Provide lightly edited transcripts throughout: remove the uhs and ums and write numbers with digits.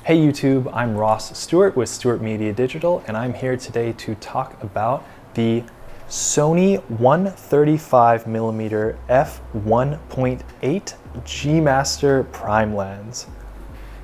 Hey YouTube, I'm Ross Stewart with Stewart Media Digital, and I'm here today to talk about the Sony 135mm f1.8 G Master Prime lens.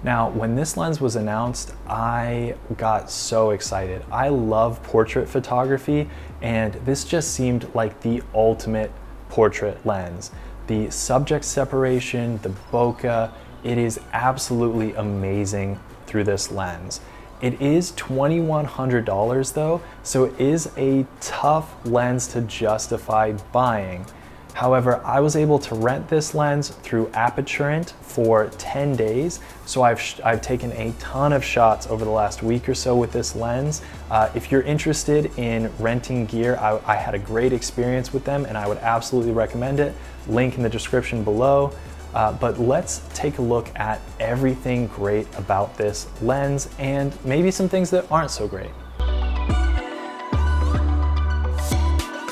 Now, when this lens was announced, I got so excited. I love portrait photography, and this just seemed like the ultimate portrait lens. The subject separation, the bokeh, it is absolutely amazing through this lens. It is $2,100 though, so it is a tough lens to justify buying. However, I was able to rent this lens through Aperturant for 10 days. So I've taken a ton of shots over the last week or so with this lens. If you're interested in renting gear, I had a great experience with them and I would absolutely recommend it. Link in the description below. But let's take a look at everything great about this lens and maybe some things that aren't so great.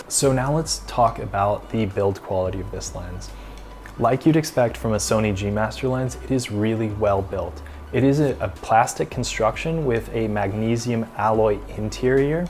So now let's talk about the build quality of this lens. Like you'd expect from a Sony G Master lens, it is really well built. It is a plastic construction with a magnesium alloy interior.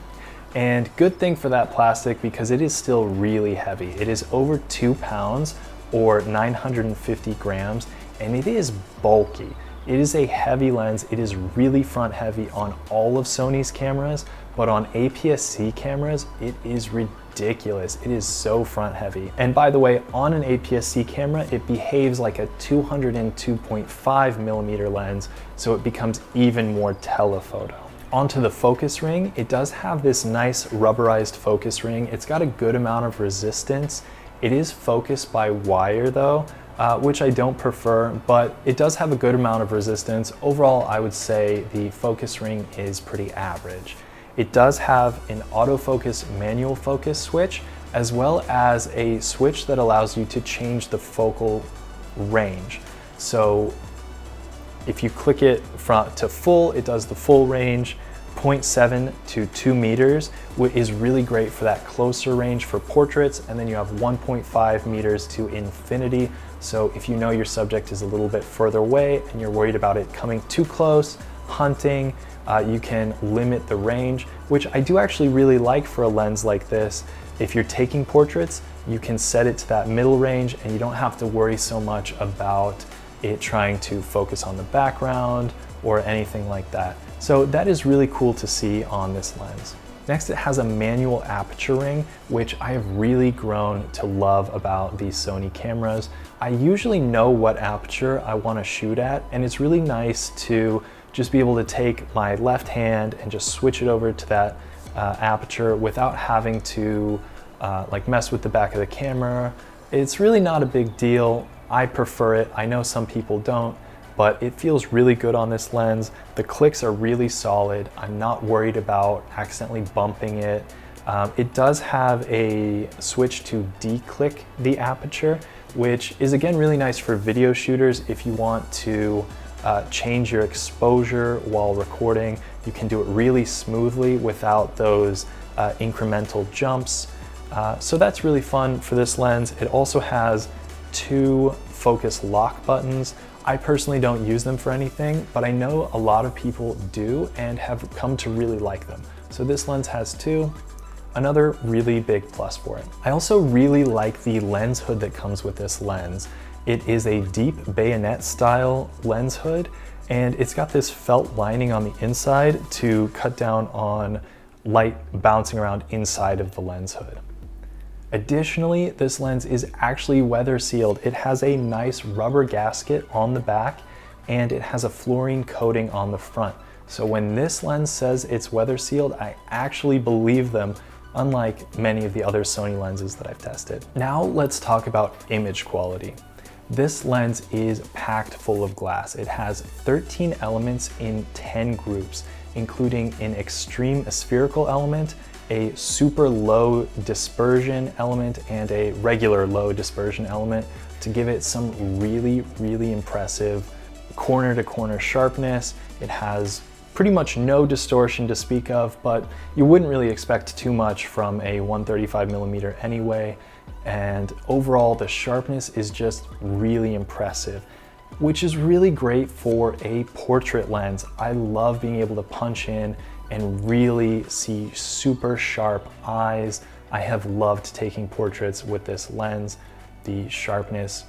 And good thing for that plastic because it is still really heavy. It is over 2 pounds or 950 grams, and it is bulky. It is a heavy lens. It is really front heavy on all of Sony's cameras, but on APS-C cameras, it is ridiculous. It is so front heavy. And by the way, on an APS-C camera, it behaves like a 202.5mm lens, so it becomes even more telephoto. Onto the focus ring, it does have this nice rubberized focus ring. It's got a good amount of resistance. It is focused by wire though, which I don't prefer, but it does have a good amount of resistance. Overall, I would say the focus ring is pretty average. It does have an autofocus manual focus switch, as well as a switch that allows you to change the focal range. So if you click it to full, it does the full range. 0.7 to 2 meters is really great for that closer range for portraits, and then you have 1.5 meters to infinity. So if you know your subject is a little bit further away and you're worried about it coming too close, hunting, you can limit the range, which I do actually really like for a lens like this. If you're taking portraits, you can set it to that middle range and you don't have to worry so much about it trying to focus on the background or anything like that. So that is really cool to see on this lens. Next, it has a manual aperture ring, which I have really grown to love about these Sony cameras. I usually know what aperture I want to shoot at, and it's really nice to just be able to take my left hand and just switch it over to that aperture without having to like mess with the back of the camera. It's really not a big deal. I prefer it. I know some people don't, but it feels really good on this lens. The clicks are really solid. I'm not worried about accidentally bumping it. It does have a switch to declick the aperture, which is again really nice for video shooters. If you want to change your exposure while recording, you can do it really smoothly without those incremental jumps. So that's really fun for this lens. It also has 2 focus lock buttons. I personally don't use them for anything, but I know a lot of people do and have come to really like them. So this lens has 2, another really big plus for it. I also really like the lens hood that comes with this lens. It is a deep bayonet style lens hood, and it's got this felt lining on the inside to cut down on light bouncing around inside of the lens hood. Additionally, this lens is actually weather sealed. It has a nice rubber gasket on the back and it has a fluorine coating on the front. So when this lens says it's weather sealed, I actually believe them, unlike many of the other Sony lenses that I've tested. Now let's talk about image quality. This lens is packed full of glass. It has 13 elements in 10 groups, including an extreme spherical element, a super low dispersion element, and a regular low dispersion element to give it some really, really impressive corner to corner sharpness. It has pretty much no distortion to speak of, but you wouldn't really expect too much from a 135mm anyway. And overall, the sharpness is just really impressive. which is really great for a portrait lens. I love being able to punch in and really see super sharp eyes. I have loved taking portraits with this lens. The sharpness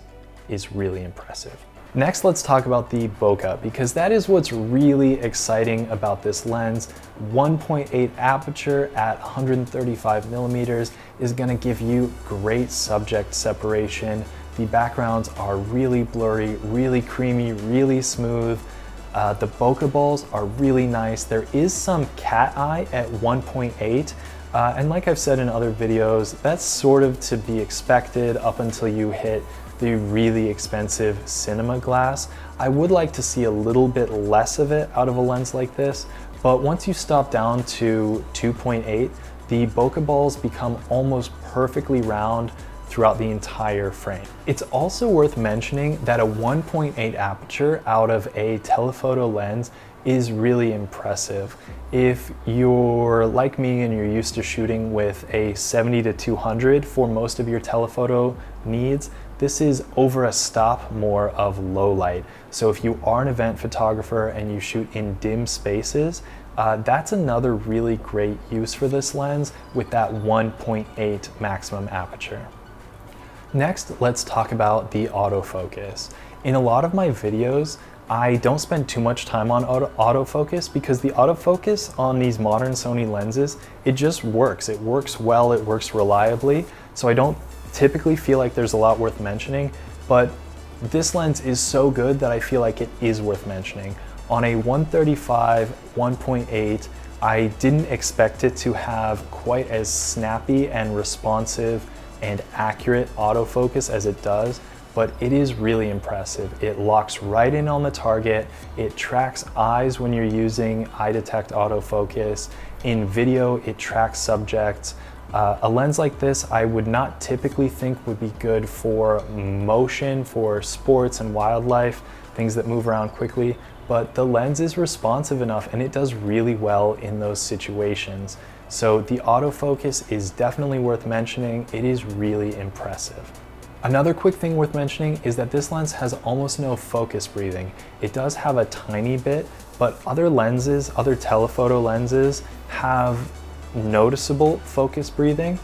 is really impressive. Next, let's talk about the bokeh, because that is what's really exciting about this lens. 1.8 aperture at 135 millimeters is gonna give you great subject separation. The backgrounds are really blurry, really creamy, really smooth. The bokeh balls are really nice. There is some cat eye at 1.8. And like I've said in other videos, that's sort of to be expected up until you hit the really expensive cinema glass. I would like to see a little bit less of it out of a lens like this, but once you stop down to 2.8, the bokeh balls become almost perfectly round throughout the entire frame. It's also worth mentioning that a 1.8 aperture out of a telephoto lens is really impressive. If you're like me and you're used to shooting with a 70 to 200 for most of your telephoto needs, this is over a stop more of low light. So if you are an event photographer and you shoot in dim spaces, that's another really great use for this lens with that 1.8 maximum aperture. Next, let's talk about the autofocus. In a lot of my videos, I don't spend too much time on autofocus because the autofocus on these modern Sony lenses, it just works. It works well, it works reliably. So I don't typically feel like there's a lot worth mentioning, but this lens is so good that I feel like it is worth mentioning. On a 135 1.8, I didn't expect it to have quite as snappy and responsive and accurate autofocus as it does, but it is really impressive. It locks right in on the target. It tracks eyes when you're using eye detect autofocus. In video, it tracks subjects. A lens like this, I would not typically think would be good for motion, for sports and wildlife, things that move around quickly, but the lens is responsive enough and it does really well in those situations. So the autofocus is definitely worth mentioning. It is really impressive. Another quick thing worth mentioning is that this lens has almost no focus breathing. It does have a tiny bit, but other lenses, other telephoto lenses have noticeable focus breathing,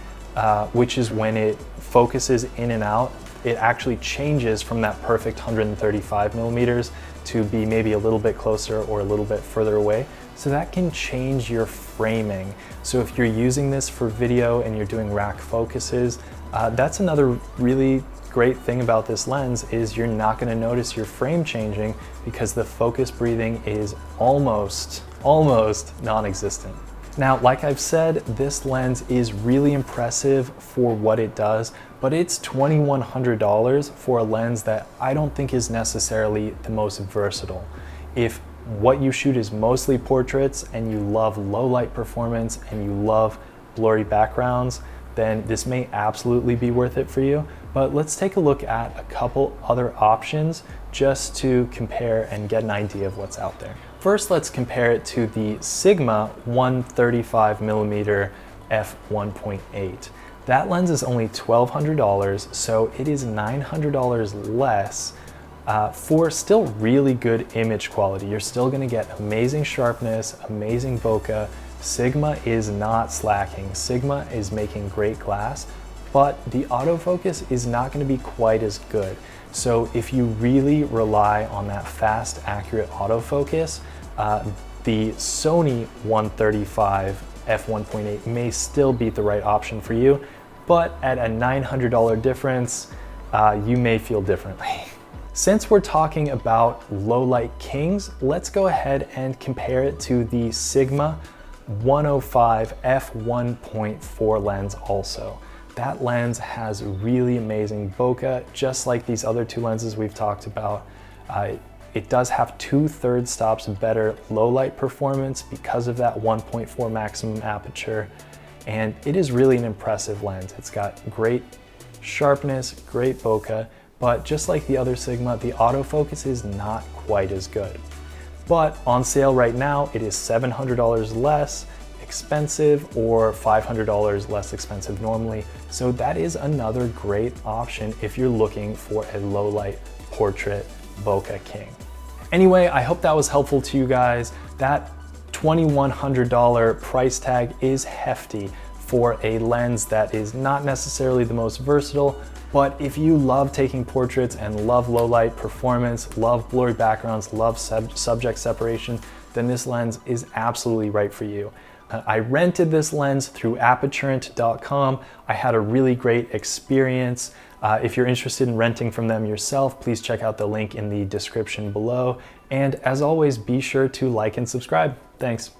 which is when it focuses in and out. It actually changes from that perfect 135 millimeters to be maybe a little bit closer or a little bit further away. So that can change your framing. So if you're using this for video and you're doing rack focuses, that's another really great thing about this lens is you're not going to notice your frame changing because the focus breathing is almost non-existent. Now, like I've said, this lens is really impressive for what it does, but it's $2,100 for a lens that I don't think is necessarily the most versatile. If what you shoot is mostly portraits and you love low light performance and you love blurry backgrounds, then this may absolutely be worth it for you. But let's take a look at a couple other options just to compare and get an idea of what's out there. First, let's compare it to the Sigma 135mm f1.8. That lens is only $1,200, so it is $900 less for still really good image quality. You're still gonna get amazing sharpness, amazing bokeh. Sigma is not slacking. Sigma is making great glass, but the autofocus is not going to be quite as good. So if you really rely on that fast, accurate autofocus, the Sony 135 f1.8 may still be the right option for you, but at a $900 difference, you may feel differently. Since we're talking about low light kings, let's go ahead and compare it to the Sigma 105 f1.4 lens also. That lens has really amazing bokeh, just like these other two lenses we've talked about. It does have 2/3 stops better low light performance because of that 1.4 maximum aperture. And it is really an impressive lens. It's got great sharpness, great bokeh, but just like the other Sigma, the autofocus is not quite as good. But on sale right now, it is $700 less expensive or $500 less expensive normally. So that is another great option if you're looking for a low light portrait Bokeh King. Anyway, I hope that was helpful to you guys. That $2,100 price tag is hefty for a lens that is not necessarily the most versatile, but if you love taking portraits and love low light performance, love blurry backgrounds, love subject separation, then this lens is absolutely right for you. I rented this lens through aperturant.com. I had a really great experience. If you're interested in renting from them yourself, please check out the link in the description below. And as always, be sure to like and subscribe. Thanks.